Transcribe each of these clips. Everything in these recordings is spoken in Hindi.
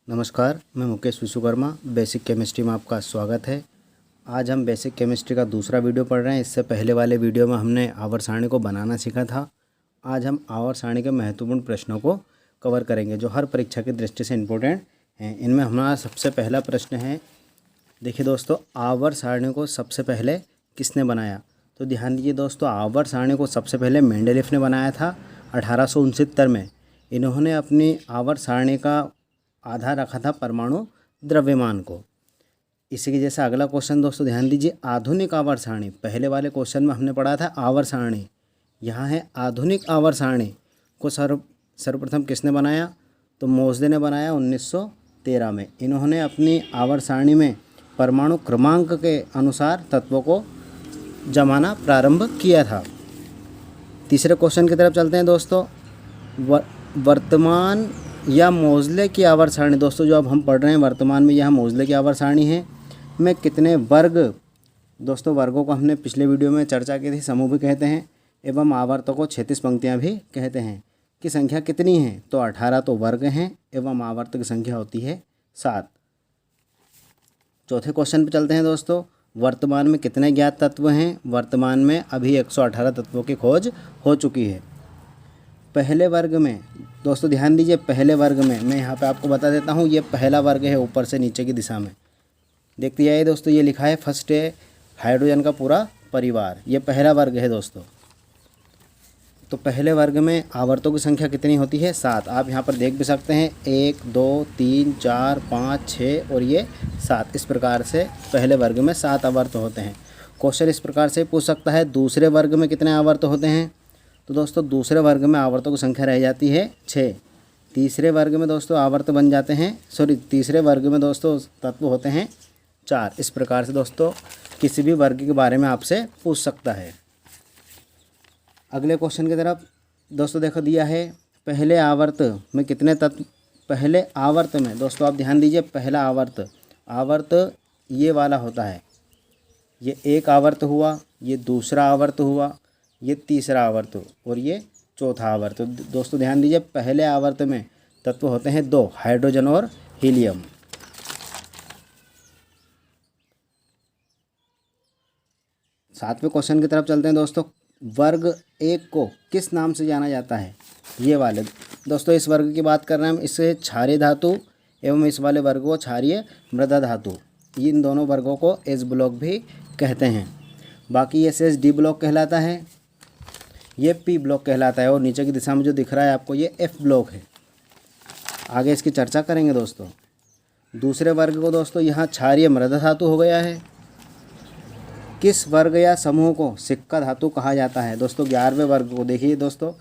नमस्कार, मैं मुकेश विश्वकर्मा। बेसिक केमिस्ट्री में आपका स्वागत है। आज हम बेसिक केमिस्ट्री का दूसरा वीडियो पढ़ रहे हैं। इससे पहले वाले वीडियो में हमने आवर्त सारणी को बनाना सीखा था। आज हम आवर्त सारणी के महत्वपूर्ण प्रश्नों को कवर करेंगे जो हर परीक्षा की दृष्टि से इम्पोर्टेंट हैं। इनमें हमारा सबसे पहला प्रश्न है, देखिए दोस्तों, आवर्त सारणी को सबसे पहले किसने बनाया? तो ध्यान दीजिए दोस्तों, आवर्त सारणी को सबसे पहले मेंडेलीफ ने बनाया था 1869 में। इन्होंने अपनी आवर्त सारणी का आधार रखा था परमाणु द्रव्यमान को। इसी के जैसा अगला क्वेश्चन दोस्तों ध्यान दीजिए, आधुनिक आवर्त सारणी। पहले वाले क्वेश्चन में हमने पढ़ा था आवर्त सारणी, यहाँ है आधुनिक आवर्त सारणी को सर्वप्रथम किसने बनाया? तो मोज़ले ने बनाया 1913 में। इन्होंने अपनी आवर्त सारणी में परमाणु क्रमांक के अनुसार तत्वों को जमाना प्रारंभ किया था। तीसरे क्वेश्चन की तरफ चलते हैं दोस्तों। वर्तमान या मोज़ले की आवर्त सारणी, दोस्तों जो अब हम पढ़ रहे हैं वर्तमान में, यह मोज़ले की आवर्त सारणी है में कितने वर्ग? दोस्तों वर्गों को हमने पिछले वीडियो में चर्चा की थी। समूह भी कहते हैं एवं आवर्तों को क्षैतिज पंक्तियां भी कहते हैं। की संख्या कितनी है? तो 18 तो वर्ग हैं एवं आवर्त की संख्या होती है 7। चौथे क्वेश्चन पर चलते हैं दोस्तों। वर्तमान में कितने ज्ञात तत्व हैं? वर्तमान में अभी 118 तत्वों की खोज हो चुकी है। पहले वर्ग में दोस्तों ध्यान दीजिए, पहले वर्ग में मैं यहाँ पे आपको बता देता हूँ, ये पहला वर्ग है ऊपर से नीचे की दिशा में। देखते जाइए दोस्तों, ये लिखा है फर्स्ट है हाइड्रोजन का पूरा परिवार, ये पहला वर्ग है दोस्तों। तो पहले वर्ग में आवर्तों की संख्या कितनी होती है? 7। आप यहाँ पर देख भी सकते हैं 1 2 3 4 5 6 और ये 7। इस प्रकार से पहले वर्ग में 7 आवर्त होते हैं। क्वेश्चन इस प्रकार से पूछ सकता है, दूसरे वर्ग में कितने आवर्त होते हैं? तो दोस्तों दूसरे वर्ग में आवर्तों की संख्या रह जाती है 6। तीसरे वर्ग में दोस्तों आवर्त बन जाते हैं, तीसरे वर्ग में दोस्तों तत्व होते हैं 4। इस प्रकार से दोस्तों किसी भी वर्ग के बारे में आपसे पूछ सकता है। अगले क्वेश्चन की तरफ दोस्तों देखो दिया है, पहले आवर्त में कितने तत्व? पहले आवर्त में दोस्तों आप ध्यान दीजिए, पहला आवर्त ये वाला होता है। ये एक आवर्त हुआ, ये दूसरा आवर्त हुआ, ये तीसरा आवर्त और ये चौथा आवर्त। दोस्तों ध्यान दीजिए, पहले आवर्त में तत्व होते हैं 2, हाइड्रोजन और हीलियम। सातवें क्वेश्चन की तरफ चलते हैं दोस्तों। वर्ग 1 को किस नाम से जाना जाता है? ये वाले दोस्तों, इस वर्ग की बात कर रहे हैं हम, इससे क्षारीय धातु एवं इस वाले वर्ग को क्षारीय मृदा धातु, इन दोनों वर्गों को एस ब्लॉक भी कहते हैं। बाकी ये शेष डी ब्लॉक कहलाता है, ये पी ब्लॉक कहलाता है और नीचे की दिशा में जो दिख रहा है आपको ये एफ ब्लॉक है। आगे इसकी चर्चा करेंगे दोस्तों। दूसरे वर्ग को दोस्तों यहाँ क्षारीय मृदा धातु हो गया है। किस वर्ग या समूह को सिक्का धातु कहा जाता है? दोस्तों 11वें वर्ग को देखिए दोस्तों,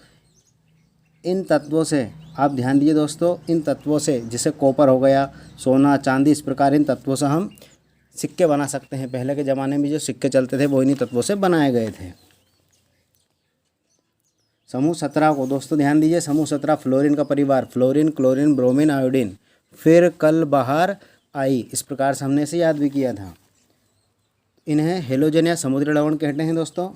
इन तत्वों से आप ध्यान दीजिए दोस्तों, इन तत्वों से जैसे कॉपर हो गया, सोना, चांदी, इस प्रकार इन तत्वों से हम सिक्के बना सकते हैं। पहले के ज़माने में जो सिक्के चलते थे वो इन्हीं तत्वों से बनाए गए थे। समूह 17 को दोस्तों ध्यान दीजिए, समूह 17 फ्लोरीन का परिवार, फ्लोरीन, क्लोरीन, ब्रोमीन, आयोडीन, फिर कल बाहर आई, इस प्रकार से हमने इसे याद भी किया था। इन्हें हेलोजन या समुद्री लवण कहते हैं दोस्तों।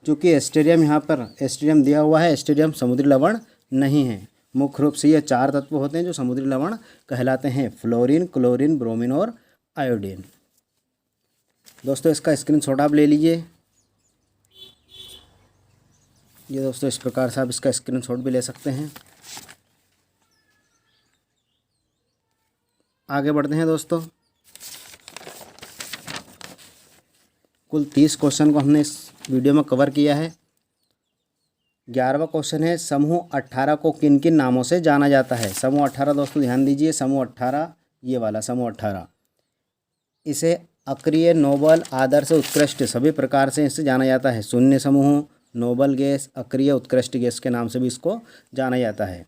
चूँकि एस्टेरियम यहाँ पर एस्टेरियम दिया हुआ है, एस्टेरियम समुद्री लवण नहीं है। मुख्य रूप से ये 4 तत्व होते हैं जो समुद्री लवण कहलाते हैं, फ्लोरीन, क्लोरीन, ब्रोमीन और आयोडीन। दोस्तों इसका स्क्रीनशॉट आप ले लीजिए। ये दोस्तों इस प्रकार से आप इसका स्क्रीनशॉट भी ले सकते हैं। आगे बढ़ते हैं दोस्तों। कुल 30 क्वेश्चन को हमने इस वीडियो में कवर किया है। 11वां क्वेश्चन है, समूह 18 को किन किन नामों से जाना जाता है? समूह 18 दोस्तों ध्यान दीजिए, समूह 18 ये वाला समूह 18, इसे अक्रिय, नोबल, आदर्श, उत्कृष्ट सभी प्रकार से इससे जाना जाता है। शून्य समूह, नोबल गैस, अक्रिय, उत्कृष्ट गैस के नाम से भी इसको जाना जाता है।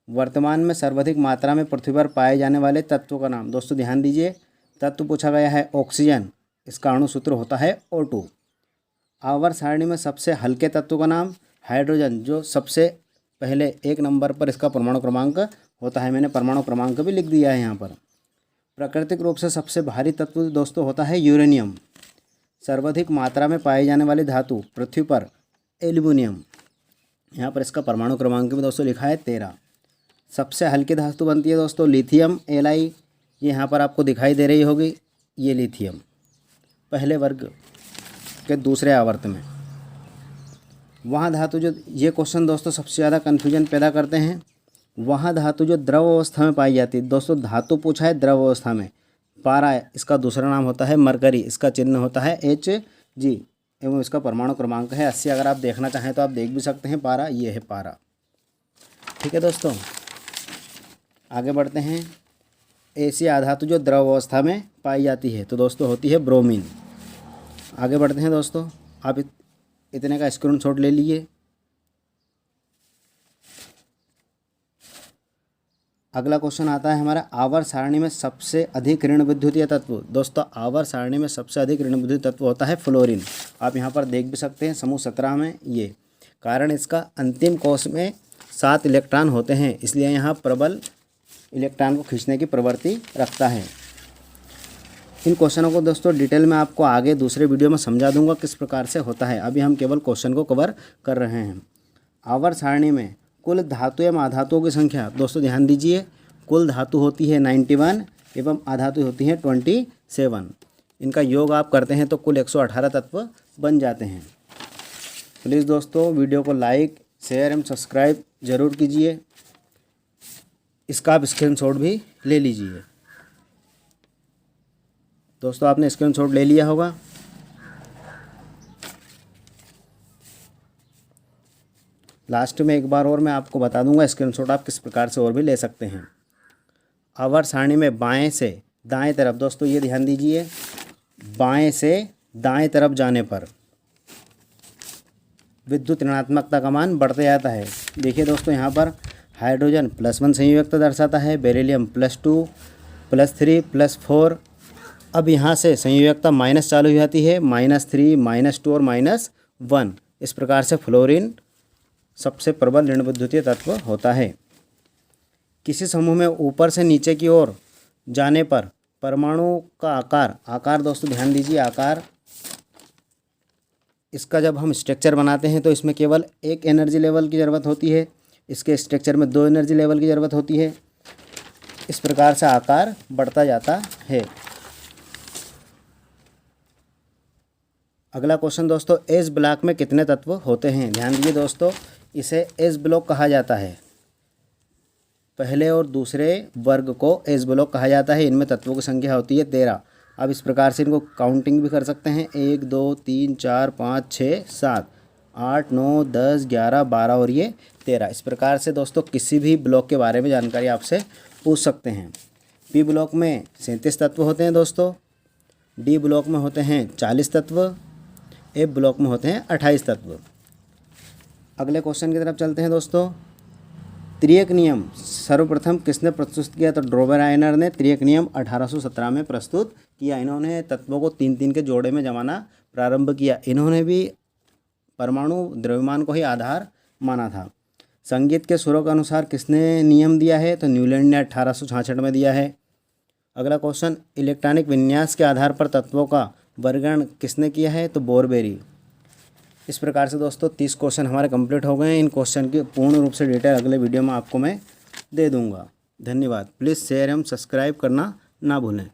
वर्तमान में सर्वाधिक मात्रा में पृथ्वी पर पाए जाने वाले तत्वों का नाम? दोस्तों ध्यान दीजिए, तत्व पूछा गया है ऑक्सीजन, इसका अणु सूत्र होता है O2। आवर्त सारणी में सबसे हल्के तत्व का नाम? हाइड्रोजन, जो सबसे पहले 1 नंबर पर इसका परमाणु क्रमांक होता है। मैंने परमाणु क्रमांक भी लिख दिया है यहाँ पर। प्राकृतिक रूप से सबसे भारी तत्व दोस्तों होता है यूरेनियम। सर्वाधिक मात्रा में पाई जाने वाली धातु पृथ्वी पर एल्युमिनियम, यहाँ पर इसका परमाणु क्रमांक भी दोस्तों लिखा है 13। सबसे हल्की धातु बनती है दोस्तों लिथियम Li, ये यहाँ पर आपको दिखाई दे रही होगी, ये लिथियम पहले वर्ग के दूसरे आवर्त में। वहाँ धातु जो, ये क्वेश्चन दोस्तों सबसे ज़्यादा कन्फ्यूजन पैदा करते हैं। वहाँ धातु जो द्रव अवस्था में पाई जाती है दोस्तों, धातु पूछा है द्रव अवस्था में, पारा इसका दूसरा नाम होता है मरकरी, इसका चिन्ह होता है Hg एवं इसका परमाणु क्रमांक है 80। अगर आप देखना चाहें तो आप देख भी सकते हैं पारा, ये है पारा। ठीक है दोस्तों, आगे बढ़ते हैं। ऐसी आधातु जो द्रव अवस्था में पाई जाती है तो दोस्तों होती है ब्रोमीन। आगे बढ़ते हैं दोस्तों, आप इतने का स्क्रीनशॉट ले लीजिए। अगला क्वेश्चन आता है हमारा, आवर्त सारणी में सबसे अधिक ऋण विद्युतीय तत्व। दोस्तों आवर्त सारणी में सबसे अधिक ऋण विद्युतीय तत्व होता है फ्लोरीन। आप यहाँ पर देख भी सकते हैं समूह 17 में ये, कारण इसका अंतिम कोश में 7 इलेक्ट्रॉन होते हैं, इसलिए यहाँ प्रबल इलेक्ट्रॉन को खींचने की प्रवृत्ति रखता है। इन क्वेश्चनों को दोस्तों डिटेल में आपको आगे दूसरे वीडियो में समझा दूंगा किस प्रकार से होता है, अभी हम केवल क्वेश्चन को कवर कर रहे हैं। आवर्त सारणी में कुल धातु एवं आधातुओं की संख्या, दोस्तों ध्यान दीजिए, कुल धातु होती है 91 एवं आधातु होती है 27। इनका योग आप करते हैं तो कुल 118 तत्व बन जाते हैं। प्लीज़ दोस्तों वीडियो को लाइक, शेयर एवं सब्सक्राइब ज़रूर कीजिए। इसका आप स्क्रीनशॉट भी ले लीजिए। दोस्तों आपने स्क्रीनशॉट ले लिया होगा। लास्ट में एक बार और मैं आपको बता दूंगा स्क्रीनशॉट आप किस प्रकार से और भी ले सकते हैं। आवर्त सारणी में बाएं से दाएं तरफ, दोस्तों ये ध्यान दीजिए, बाएं से दाएं तरफ जाने पर विद्युत ऋणात्मकता का मान बढ़ते जाता है। देखिए दोस्तों यहाँ पर हाइड्रोजन +1 संयुक्त दर्शाता है, बेरिलियम +2, +3, +4। अब यहाँ से संयुक्तता माइनस चालू हो जाती है, -3, -2 और -1। इस प्रकार से फ्लोरीन सबसे प्रबल ऋण विद्युतीय तत्व होता है। किसी समूह में ऊपर से नीचे की ओर जाने पर परमाणु का आकार दोस्तों ध्यान दीजिए, आकार इसका जब हम स्ट्रक्चर बनाते हैं तो इसमें केवल 1 एनर्जी लेवल की ज़रूरत होती है, इसके स्ट्रक्चर में 2 एनर्जी लेवल की ज़रूरत होती है। इस प्रकार से आकार बढ़ता जाता है। अगला क्वेश्चन दोस्तों, एस ब्लॉक में कितने तत्व होते हैं? ध्यान दीजिए दोस्तों, इसे एस ब्लॉक कहा जाता है। पहले और दूसरे वर्ग को एस ब्लॉक कहा जाता है। इनमें तत्वों की संख्या होती है 13। अब इस प्रकार से इनको काउंटिंग भी कर सकते हैं, 1 2 3 4 5 6 7 8 9 10 11 12 और ये 13। इस प्रकार से दोस्तों किसी भी ब्लॉक के बारे में जानकारी आपसे पूछ सकते हैं। पी ब्लॉक में 37 तत्व होते हैं दोस्तों, डी ब्लॉक में होते हैं 40 तत्व, ए ब्लॉक में होते हैं 28 तत्व। अगले क्वेश्चन की तरफ चलते हैं दोस्तों। त्रियक नियम सर्वप्रथम किसने प्रस्तुत किया? तो ड्रोबेराइनर ने त्रियक नियम 1817 में प्रस्तुत किया। इन्होंने तत्वों को 3-3 के जोड़े में जमाना प्रारंभ किया। इन्होंने भी परमाणु द्रव्यमान को ही आधार माना था। संगीत के सुरों के अनुसार किसने नियम दिया है? तो न्यूलैंड ने 1866 में दिया है। अगला क्वेश्चन, इलेक्ट्रॉनिक विन्यास के आधार पर तत्वों का वर्गीकरण किसने किया है? तो बोरबेरी। इस प्रकार से दोस्तों 30 क्वेश्चन हमारे कंप्लीट हो गए हैं। इन क्वेश्चन की पूर्ण रूप से डिटेल अगले वीडियो में आपको मैं दे दूंगा। धन्यवाद। प्लीज़ शेयर एवं सब्सक्राइब करना ना भूलें।